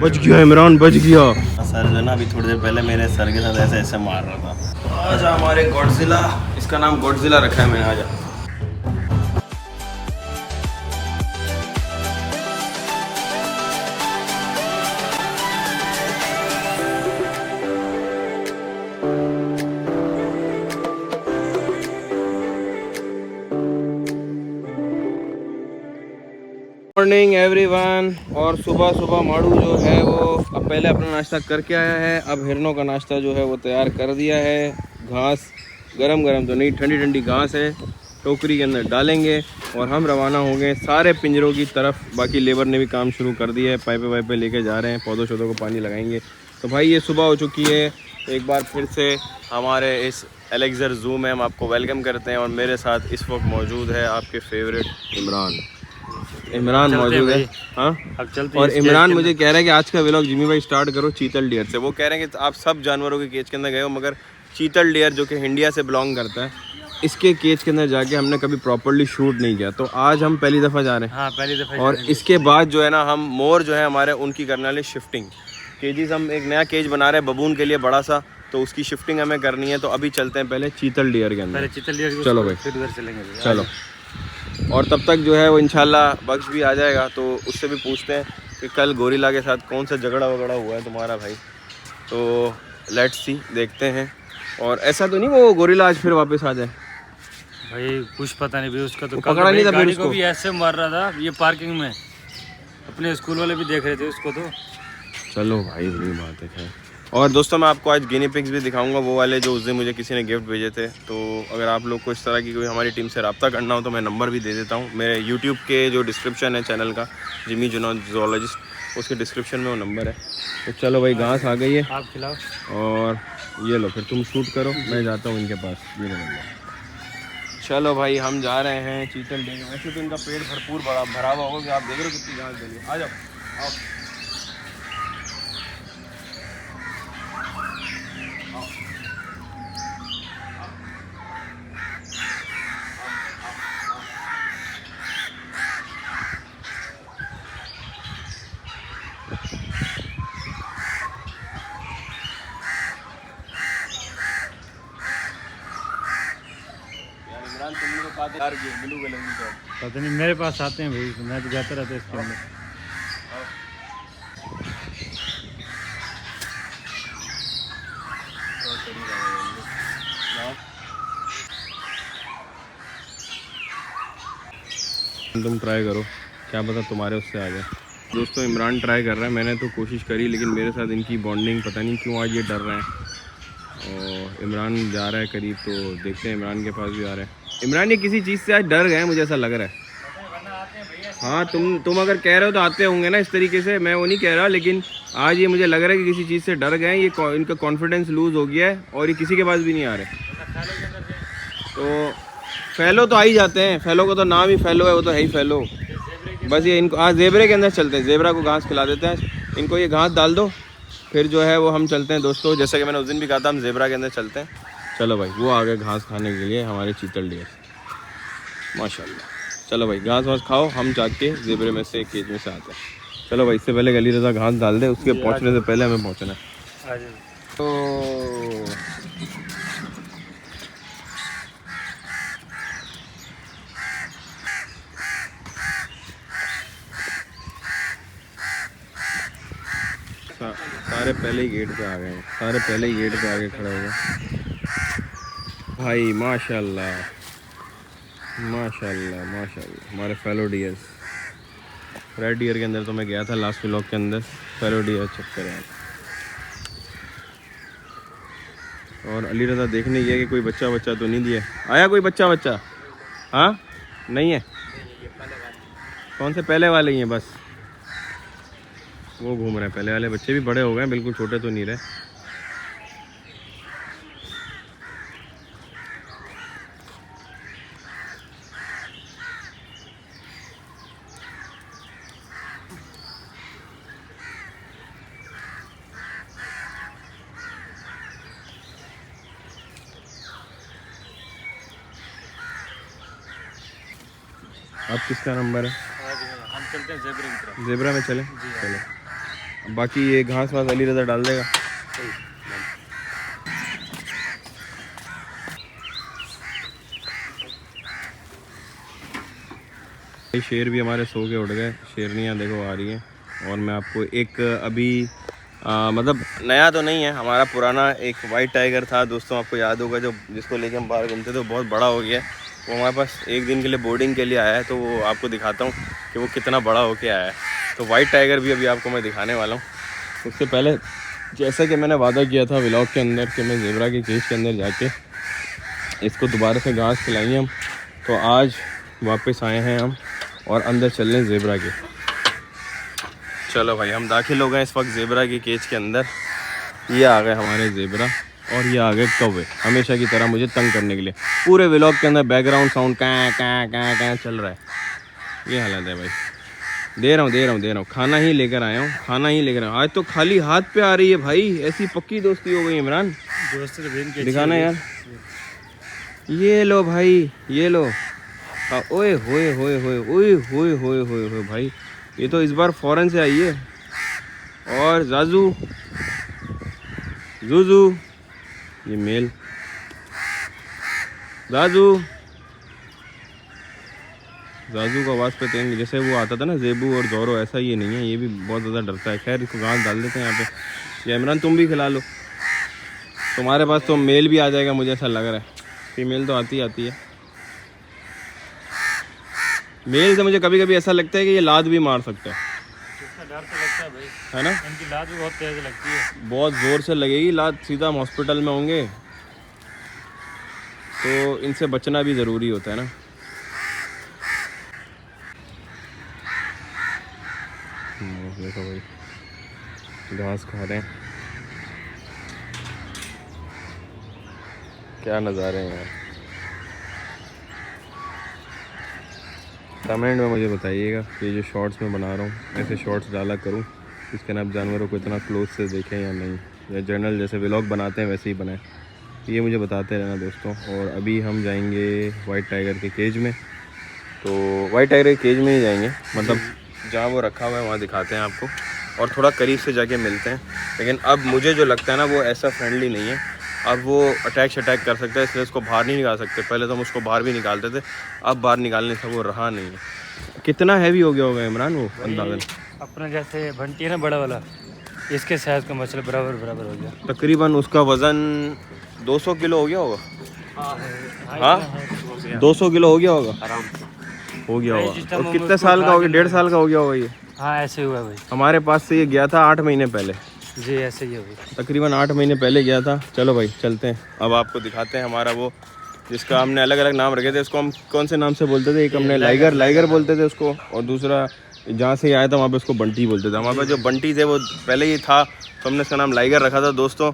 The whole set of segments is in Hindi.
बच गया इमरान, बच गया। सर जो ना अभी थोड़ी देर पहले मेरे सर के साथ ऐसे ऐसे मार रहा था। आजा हमारे गॉडजिला, इसका नाम गॉडजिला रखा है मैंने। आजा। Morning everyone. और सुबह सुबह माड़ू जो है वो अब पहले अपना नाश्ता करके आया है। अब हिरनों का नाश्ता जो है वो तैयार कर दिया है। घास गरम गरम तो नहीं, ठंडी ठंडी घास है, टोकरी के अंदर डालेंगे और हम रवाना होंगे सारे पिंजरों की तरफ। बाकी लेबर ने भी काम शुरू कर दिया है, पाइपें वाइपें लेके जा रहे हैं, पौधों शौधों को पानी लगाएंगे। तो भाई ये सुबह हो चुकी है। एक बार फिर से हमारे इस एलेक्सर ज़ू में हम आपको वेलकम करते हैं और मेरे साथ इस वक्त मौजूद है आपके फेवरेट इमरान मौजूद है। हाँ, अब चलते हैं। और इमरान मुझे कह रहा है कि आज का व्लॉग जिमी भाई स्टार्ट करो चीतल डियर से। वो कह रहे हैं कि आप सब जानवरों के केज के अंदर गए हो, मगर चीतल डियर जो कि इंडिया से बिलोंग करता है, इसके केज के अंदर जाके हमने कभी प्रॉपर्ली शूट नहीं किया। तो आज हम पहली दफ़ा जा रहे हैं। हाँ, पहली दफ़ा। और इसके बाद जो है ना हम मोर जो है हमारे उनकी करने वाली शिफ्टिंग केजीज, हम एक नया केज बना रहे हैं बबून के लिए बड़ा सा, तो उसकी शिफ्टिंग हमें करनी है। तो अभी चलते हैं पहले चीतल डियर के अंदर। चीतल डियर चलो भाई, फिर उधर चलेंगे। चलो। और तब तक जो है वो इंशाल्लाह बख्श भी आ जाएगा, तो उससे भी पूछते हैं कि कल गोरिल्ला के साथ कौन सा झगड़ा वगड़ा हुआ है तुम्हारा भाई। तो लेट्स सी, देखते हैं। और ऐसा तो नहीं वो गोरिल्ला आज फिर वापस आ जाए भाई, कुछ पता नहीं भाई। उसका तो पकड़ा नहीं था, गाड़ी को भी ऐसे मार रहा था ये पार्किंग में। अपने स्कूल वाले भी देख रहे थे उसको। तो चलो भाई, बड़ी बात है। और दोस्तों मैं आपको आज गिनी पिग्स भी दिखाऊंगा, वो वाले जो उस दिन मुझे किसी ने गिफ्ट भेजे थे। तो अगर आप लोग को इस तरह की कोई हमारी टीम से रब्ता करना हो तो मैं नंबर भी दे देता हूँ। मेरे यूट्यूब के जो डिस्क्रिप्शन है चैनल का, जिमी जुनैद ज़ूलॉजिस्ट, उसके डिस्क्रिप्शन में वो नंबर है। तो चलो भाई, घास आ गई है, आप खिलाओ। और ये लो, फिर तुम शूट करो, मैं जाता हूँ इनके पास। ये लो। चलो भाई, हम जा रहे हैं चीतल डियर। वैसे तो इनका पेट भरपूर भरा हुआ होगा, आप देख रहे हो कितनी घास दे रही है। आ जाओ, आओ। ब्लू कलर की शर्ट। पता नहीं, मेरे पास आते हैं भाई, मैं तो जाता रहता इसके अंदर। तुम ट्राई करो, क्या पता तुम्हारे उससे आ जाए। दोस्तों इमरान ट्राई कर रहा है, मैंने तो कोशिश करी, लेकिन मेरे साथ इनकी बॉन्डिंग पता नहीं क्यों आज ये डर रहे हैं। और इमरान जा रहा है करीब, तो देखते हैं इमरान के पास भी आ रहा है। इमरान ये किसी चीज़ से आज डर गए, मुझे ऐसा लग रहा है। हाँ, तुम अगर कह रहे हो तो आते होंगे ना इस तरीके से, मैं वो नहीं कह रहा, लेकिन आज ये मुझे लग रहा है कि किसी चीज़ से डर गए। ये इनका कॉन्फिडेंस लूज़ हो गया है और ये किसी के पास भी नहीं आ रहे। तो फैलो तो आ ही जाते हैं, फैलो को तो नाम ही फैलो है, वो तो है ही फैलो। बस ये इनको आज जेबरे के अंदर चलते हैं, जेबरा को घास खिला देते हैं। इनको ये घास डाल दो, फिर जो है वो हम चलते हैं दोस्तों। जैसे कि मैंने उस दिन भी कहा था, हम जेबरा के अंदर चलते हैं। चलो भाई, वो आ गए घास खाने के लिए हमारे चीतल डियर, माशाल्लाह। चलो भाई, घास वास खाओ, हम जाके जेबरे में से केज में से आते हैं। चलो भाई, इससे पहले गली रजा घास डाल दे, उसके पहुँचने से पहले हमें पहुँचना है। तो सारे पहले ही गेट पे आ गए, सारे पहले ही गेट पे आके खड़े हो गए भाई। माशाल्लाह माशाल्लाह माशाल्लाह, हमारे फेलो डियर्स। रेड डियर के अंदर तो मैं गया था लास्ट व्लॉग के अंदर, फेलो डियर चक्कर है। और अली रजा देखने गया कि कोई बच्चा तो नहीं दिया आया, कोई बच्चा। हाँ, नहीं है। कौन से पहले वाले ही हैं? बस वो घूम रहे हैं, पहले वाले बच्चे भी बड़े हो गए, बिल्कुल छोटे तो नहीं रहे। अब किसका नंबर है? हम चलते हैं जेबरा की तरफ। जेबरा में चले। चलो बाकी ये घास वास अली रज़ा डाल देगा। शेर भी हमारे सो के उठ गए, शेरनियाँ देखो आ रही हैं। और मैं आपको एक अभी मतलब नया तो नहीं है, हमारा पुराना एक वाइट टाइगर था दोस्तों, आपको याद होगा, जो जिसको लेके हम बाहर घूमते थे, वो बहुत बड़ा हो गया है। वो हमारे पास एक दिन के लिए बोर्डिंग के लिए आया है, तो वो आपको दिखाता हूँ कि वो कितना बड़ा होके आया है। तो वाइट टाइगर भी अभी आपको मैं दिखाने वाला हूँ। उससे पहले जैसा कि मैंने वादा किया था व्लॉग के अंदर कि मैं ज़ेबरा के केज के अंदर जाके इसको दोबारा से घास खिलाएंगे हम, तो आज वापस आए हैं हम और अंदर चल रहे हैं ज़ेबरा के। चलो भाई, हम दाखिल हो गए इस वक्त ज़ेबरा के केज के अंदर। ये आ गए हमारे ज़ेबरा और ये आ गए कौवे, हमेशा की तरह मुझे तंग करने के लिए। पूरे व्लॉग के अंदर बैकग्राउंड साउंड कैं कैं कैं कैं चल रहा है। ये हालत है भाई। दे रहा हूँ खाना ही लेकर आया हूँ, खाना ही लेकर आया हूँ। आज तो खाली हाथ पे आ रही है भाई, ऐसी पक्की दोस्ती हो गई इमरान। दिखाना यार, ये लो भाई, ये लो। ओए होए होए होए ओए होए होए होए होए भाई, ये तो इस बार फॉरेन से आई है। और जाजू जूजू, ये मेल जाजू का आवाज़ पे तेंगे, जैसे वो आता था ना ज़ेबू और ज़ोरो, ऐसा ये नहीं है, ये भी बहुत ज़्यादा डरता है। खैर इसको घास डाल देते हैं यहाँ पे। या इमरान तुम भी खिला लो, तुम्हारे पास तो मेल भी आ जाएगा मुझे ऐसा लग रहा है। फीमेल तो आती है। मेल से मुझे कभी कभी ऐसा लगता है कि ये लात भी मार सकता है। डर तो लगता है भाई, है ना? इनकी लात भी बहुत तेज लगती है, बहुत ज़ोर से लगेगी लात, सीधा हम हॉस्पिटल में होंगे। तो इनसे बचना भी ज़रूरी होता है ना। देखो भाई, घास खा रहे हैं, क्या नज़ारे हैं यार। कमेंट में मुझे बताइएगा कि ये जो शॉर्ट्स मैं बना रहा हूँ, ऐसे शॉर्ट्स डाला करूँ इसके ना जानवरों को इतना क्लोज से देखें या नहीं, या जर्नल जैसे व्लॉग बनाते हैं वैसे ही बनाएं, ये मुझे बताते रहना दोस्तों। और अभी हम जाएंगे वाइट टाइगर के केज में, तो वाइट टाइगर के केज में ही जाएंगे, मतलब जहाँ वो रखा हुआ है वहाँ दिखाते हैं आपको और थोड़ा करीब से जाके मिलते हैं। लेकिन अब मुझे जो लगता है ना, वो ऐसा फ्रेंडली नहीं है, अब वो अटैक कर सकता है, इसलिए उसको बाहर नहीं निकाल सकते। पहले तो हम उसको बाहर भी निकालते थे, अब बाहर निकालने से वो रहा नहीं है। कितना हैवी हो गया होगा इमरान वो अंदाज़न? अपना जैसे बंटी है ना बड़ा वाला, इसके साइज का मछली बराबर हो गया। तकरीबन उसका वज़न 200 किलो हो गया होगा। हाँ 200 किलो हो गया होगा, आराम से हो गया होगा। और कितने साल का हो गया? 1.5 साल का हो गया होगा ये। हाँ ऐसे हुआ भाई, हमारे पास से ये गया था 8 महीने पहले। जी ऐसे ही होगा, तकरीबन 8 महीने पहले गया था। चलो भाई चलते हैं, अब आपको दिखाते हैं हमारा वो, जिसका हमने अलग अलग नाम रखे थे। उसको हम कौन से नाम से बोलते थे? एक हमने लाइगर बोलते थे उसको, और दूसरा जहाँ से आया था वहाँ पे उसको बंटी बोलते थे। हमारे पास जो बंटी थे वो पहले ही था, तो हमने उसका नाम लाइगर रखा था दोस्तों।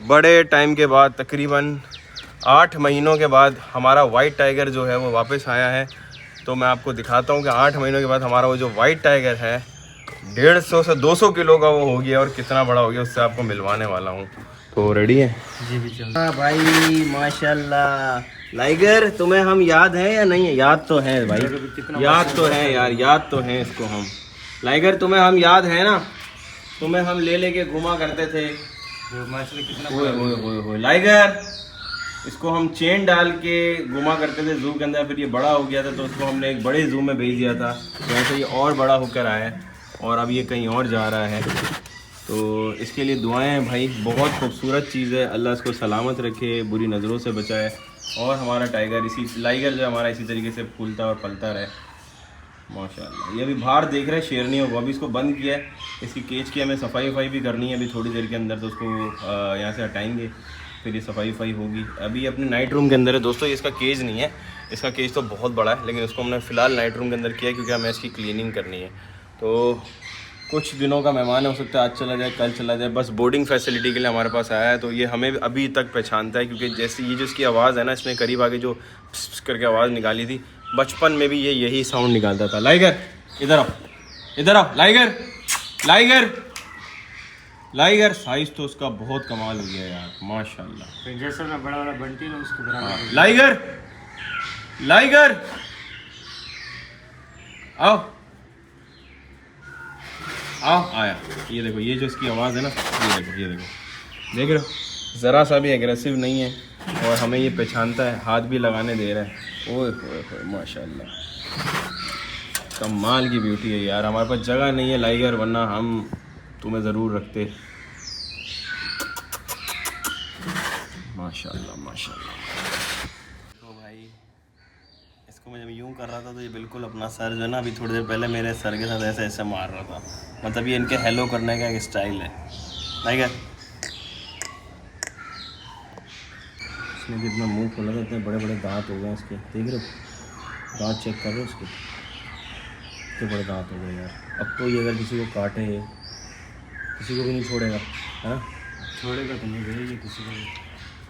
बड़े टाइम के बाद, तकरीबन 8 महीनों के बाद हमारा वाइट टाइगर जो है वो वापस आया है। तो मैं आपको दिखाता हूँ कि 8 महीनों के बाद हमारा वो जो वाइट टाइगर है 150 से 200 किलो का वो हो गया, और कितना बड़ा हो गया उससे आपको मिलवाने वाला हूँ। तो रेडी है? जी भी चल। हाँ भाई माशाल्लाह। लाइगर तुम्हें हम याद है या नहीं? याद तो है भाई, याद तो है यार, याद तो है इसको हम। लाइगर तुम्हें हम याद है ना, तुम्हें हम ले लेके घुमा करते थे। मछली कितना ओए लाइगर, इसको हम चेन डाल के घुमा करते थे जू के अंदर, फिर ये बड़ा हो गया था तो उसको हमने एक बड़े जू में भेज दिया था, जैसे ये और बड़ा होकर आया है और अब ये कहीं और जा रहा है। तो इसके लिए दुआएं हैं भाई, बहुत खूबसूरत चीज़ है। अल्लाह इसको सलामत रखे, बुरी नज़रों से बचाए, और हमारा टाइगर लाइगर जो हमारा इसी तरीके से फूलता और पलता रहे माशाल्लाह। ये अभी बाहर देख रहे हैं शेरनी होगा, अभी इसको बंद किया है, इसकी केज की हमें सफाई भी करनी है अभी थोड़ी देर के अंदर, तो उसको यहाँ से हटाएंगे, फिर ये सफाई होगी। अभी अपने नाइट रूम के अंदर है दोस्तों, ये इसका केज नहीं है, इसका केज तो बहुत बड़ा है, लेकिन उसको हमने फ़िलहाल नाइट रूम के अंदर किया क्योंकि हमें इसकी क्लीनिंग करनी है। तो कुछ दिनों का मेहमान है, हो सकता है आज चला जाए, कल चला जाए, बस बोर्डिंग फैसिलिटी के लिए हमारे पास आया है। तो ये हमें अभी तक पहचानता है, क्योंकि जैसे ये जो इसकी आवाज़ है ना, इसने करीब आगे जो प्स करके आवाज़ निकाली थी, बचपन में भी ये यही साउंड निकालता था। लाइगर इधर आओ, लाइगर साइज तो उसका बहुत कमाल हो गया यार माशाल्लाह। जैसे ना बड़ा वाला बंटी ना उसके बराबर। लाइगर आओ, आओ आया। ये देखो, ये जो इसकी आवाज़ है ना, ये देखो देख रहे हो, ज़रा सा भी एग्रेसिव नहीं है और हमें ये पहचानता है, हाथ भी लगाने दे रहा है। ओए होए माशाल्लाह, कमाल की ब्यूटी है यार। हमारे पास जगह नहीं है लाइगर, वरना हम तुम्हें ज़रूर रखते। माशाल्लाह माशाल्लाह। तो भाई इसको मैं जब यूँ कर रहा था तो ये बिल्कुल अपना सर जो है ना, अभी थोड़ी देर पहले मेरे सर के साथ ऐसे ऐसे मार रहा था। मतलब ये इनके हेलो करने का एक स्टाइल है। लाइगर इसने भी इतना मुँह खोला था, इतने बड़े बड़े दांत हो गए इसके, देख रहे हो? दांत चेक कर रहे हो उसके, इतने बड़े दांत हो गए यार। अब तो ये अगर किसी को काटे, किसी को भी नहीं छोड़ेगा, है ना? छोड़ेगा तो नहीं भाई ये किसी को भी।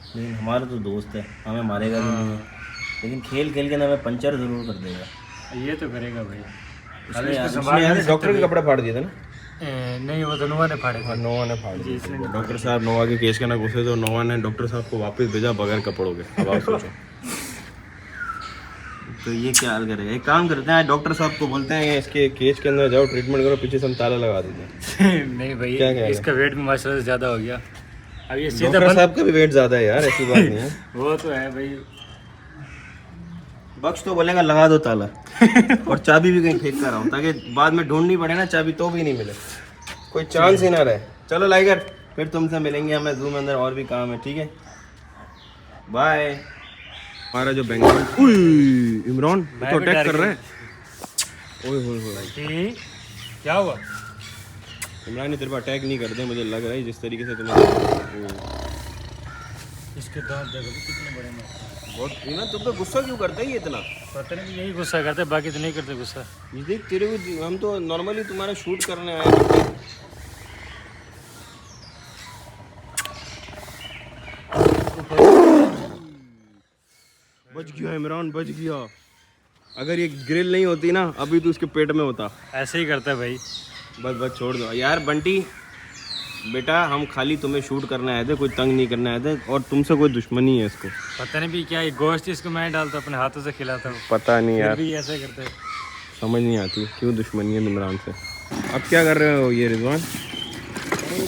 लेकिन हमारा तो दोस्त है, हमें मारेगा भी नहीं है, लेकिन खेल खेल के ना हमें पंचर ज़रूर कर देगा। ये तो करेगा भाई। उसने डॉक्टर के कपड़े फाड़ दिए थे ना? नहीं, वो तो नोवा ने फाड़े थे। नोवा ने फाड़ दिए। डॉक्टर साहब नोवा के केस के ना घुसे तो नोवा ने डॉक्टर साहब को वापस भेजा बगैर कपड़ों के। अब आप सोचो तो ये क्या हाल करेगा। एक काम करते हैं, डॉक्टर साहब को बोलते हैं इसके केस के अंदर जाओ, ट्रीटमेंट करो, पीछे से हम ताला लगा देते हैं। नहीं भाई, क्या इसका वेट भी माशाल्लाह से ज़्यादा हो गया। अब ये सीधा डॉक्टर साहब का भी वेट ज़्यादा है यार, ऐसी बात नहीं है। वो तो है भाई। बख्श तो बोलेगा लगा दो ताला और चाबी भी कहीं फेंक कर रहा हूँ, ताकि बाद में ढूंढनी पड़े ना चाबी, तो भी नहीं मिले, कोई चांस ही ना रहे। चलो लाइगर, फिर तुमसे मिलेंगे, हमें जू में अंदर और भी काम है, ठीक है? बाय। हमारा जो बंगाल, इमरान तो अटैक कर रहा है। ओए होए होए, क्या हुआ? इमरान ने तेरे पर अटैक नहीं करते, मुझे लग रहा है जिस तरीके से तुम्हें। इसके दांत देखो कितने बड़े हैं। बहुत ना, तुम तो गुस्सा क्यों करते है ये इतना? पता नहीं, यही गुस्सा करते, बाकी तो नहीं करते गुस्सा। ये देख तेरे को, हम तो नॉर्मली तुम्हारा शूट करने आए थे। बच गया इमरान, बच गया। अगर ये ग्रिल नहीं होती ना, अभी तो उसके पेट में होता। ऐसे ही करता है भाई। बस बस छोड़ दो यार बंटी बेटा, हम खाली तुम्हें शूट करने आए थे, कोई तंग नहीं करने आए थे, और तुमसे कोई दुश्मनी है इसको। पता नहीं भी क्या ये गोश्त इसको मैं डालता, अपने हाथों से खिलाता हूँ। पता नहीं यार, भी ऐसे करते हैं। समझ नहीं आती क्यों दुश्मनी है इमरान से। अब क्या कर रहे हो ये रिजवान?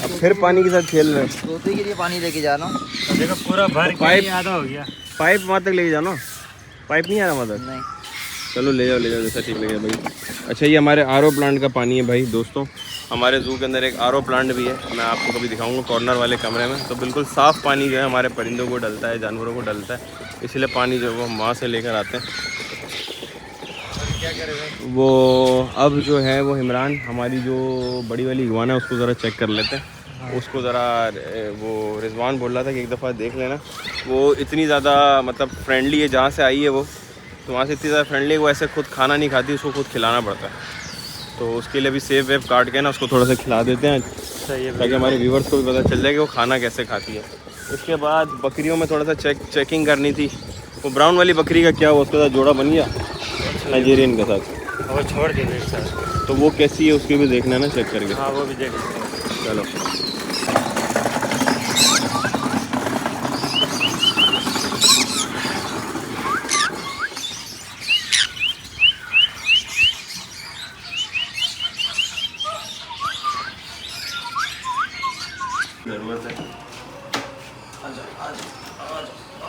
अब फिर पानी के साथ खेल रहे हो? तोते के लिए पानी लेके जाना। देखो पूरा भर पाइप आधा हो गया। पाइप वहाँ तक लेके जाना, पाइप नहीं आ रहा वहाँ तक। नहीं, चलो ले जाओ जैसा ठीक लगे भाई। अच्छा ये हमारे आरओ प्लांट का पानी है भाई दोस्तों। हमारे जू के अंदर एक आरओ प्लांट भी है, मैं आपको कभी दिखाऊंगा कॉर्नर वाले कमरे में। तो बिल्कुल साफ़ पानी जो है हमारे परिंदों को डलता है, जानवरों को डलता है, इसलिए पानी जो वो हम वहाँ से लेकर आते हैं। क्या करेगा वो अब जो है वो इमरान, हमारी जो बड़ी वाली इग्वाना है उसको ज़रा चेक कर लेते हैं। उसको ज़रा वो रिजवान बोल रहा था कि एक दफ़ा देख लेना। वो इतनी ज़्यादा मतलब फ्रेंडली है, जहाँ से आई है वो तो वहाँ से इतनी ज़्यादा फ्रेंडली है, वो ऐसे खुद खाना नहीं खाती, उसको खुद खिलाना पड़ता है। तो उसके लिए भी सेब वेब काट के ना उसको थोड़ा सा खिला देते हैं, ताकि हमारे व्यूवर्स को भी पता चल जाए कि वो खाना कैसे खाती है। उसके बाद बकरियों में थोड़ा सा चेकिंग करनी थी। वो ब्राउन वाली बकरी का क्या हुआ, उसके साथ जोड़ा बन गया नाइजीरियन के साथ, वो छोड़ दिया एक साथ। तो वो कैसी है उसकी भी देखना है ना चेक करके। हाँ वो भी देख लेते हैं। चलो जरूरत है।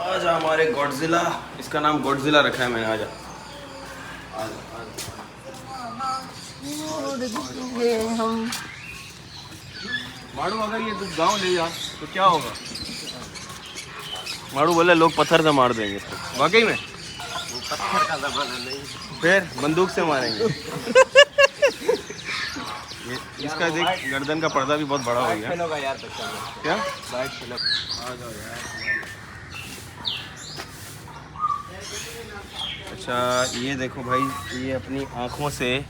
आजा हमारे गॉडजिला, इसका नाम गॉडजिला रखा है मैंने। आजा माड़ू, अगर ये तू गांव ले जा तो क्या होगा? माड़ू बोले लोग पत्थर से मार देंगे इसको। वाकई में वो पत्थर का जमाना नहीं, फिर बंदूक से मारेंगे। इसका देख गर्दन का पर्दा भी बहुत बड़ा हो गया यार। क्या आ जाओ यार। अच्छा ये देखो भाई, ये अपनी आँखों से,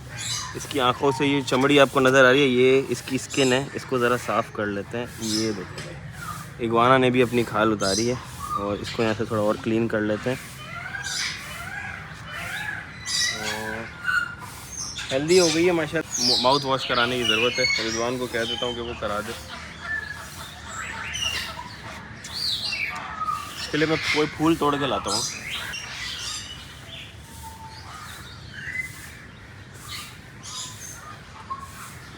इसकी आँखों से ये चमड़ी आपको नज़र आ रही है, ये इसकी स्किन है, इसको ज़रा साफ़ कर लेते हैं। ये देखो भाई, इग्वाना ने भी अपनी खाल उतारी है और इसको यहाँ से थोड़ा और क्लीन कर लेते हैं। हेल्दी हो गई है माशाल्लाह। माउथ वॉश कराने की ज़रूरत है, रिजवान को कह देता हूँ कि वो करा दे। इसके लिए मैं कोई फूल तोड़ के लाता हूँ।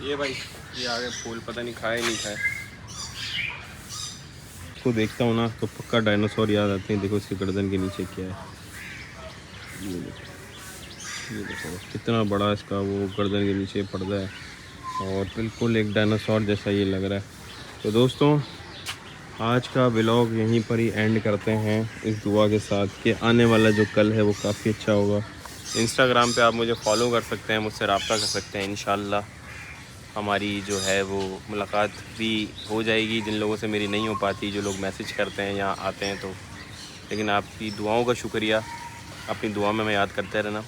ये भाई ये आगे फूल पता नहीं खाए नहीं खाए। इसको देखता हूँ ना तो पक्का डायनासोर याद आते हैं। देखो इसके गर्दन के नीचे क्या है, ये देखो कितना बड़ा इसका वो गर्दन के नीचे पर्दा है और बिल्कुल एक डायनासोर जैसा ये लग रहा है। तो दोस्तों आज का व्लॉग यहीं पर ही एंड करते हैं इस दुआ के साथ कि आने वाला जो कल है वो काफ़ी अच्छा होगा। इंस्टाग्राम पे आप मुझे फॉलो कर सकते हैं, मुझसे रब्ता कर सकते हैं। इंशाल्लाह हमारी जो है वो मुलाकात भी हो जाएगी जिन लोगों से मेरी नहीं हो पाती, जो लोग मैसेज करते हैं या आते हैं तो। लेकिन आपकी दुआओं का शुक्रिया, अपनी दुआ में हमें याद करते रहना।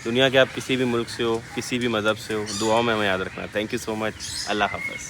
दुनिया के आप किसी भी मुल्क से हो, किसी भी मज़हब से हो, दुआओं में हमें याद रखना। Thank you so much. अल्लाह हाफ़िज़।